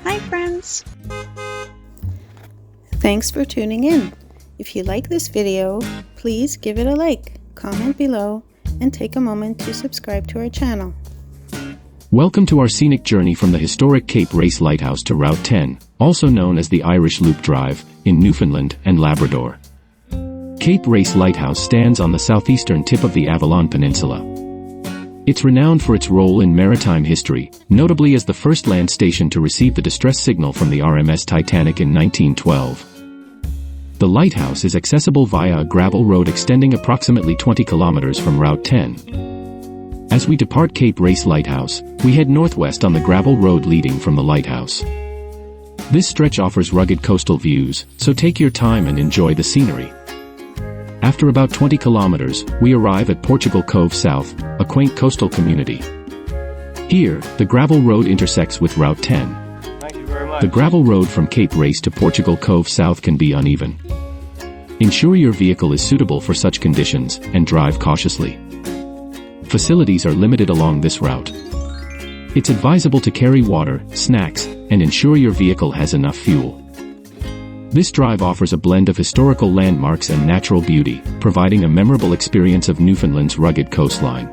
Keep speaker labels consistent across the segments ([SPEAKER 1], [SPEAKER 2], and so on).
[SPEAKER 1] Hi friends! Thanks for tuning in. If you like this video, please give it a like, comment below, and take a moment to subscribe to our channel.
[SPEAKER 2] Welcome to our scenic journey from the historic Cape Race Lighthouse to Route 10, also known as the Irish Loop Drive, in Newfoundland and Labrador. Cape Race Lighthouse stands on the southeastern tip of the Avalon Peninsula. It's renowned for its role in maritime history, notably as the first land station to receive the distress signal from the RMS Titanic in 1912. The lighthouse is accessible via a gravel road extending approximately 20 kilometers from Route 10. As we depart Cape Race Lighthouse, we head northwest on the gravel road leading from the lighthouse. This stretch offers rugged coastal views, so take your time and enjoy the scenery. After about 20 kilometers, we arrive at Portugal Cove South, a quaint coastal community. Here, the gravel road intersects with Route 10.
[SPEAKER 3] Thank you very much.
[SPEAKER 2] The gravel road from Cape Race to Portugal Cove South can be uneven. Ensure your vehicle is suitable for such conditions, and drive cautiously. Facilities are limited along this route. It's advisable to carry water, snacks, and ensure your vehicle has enough fuel. This drive offers a blend of historical landmarks and natural beauty, providing a memorable experience of Newfoundland's rugged coastline.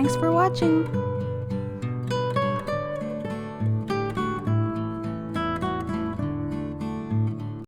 [SPEAKER 1] Thanks for watching!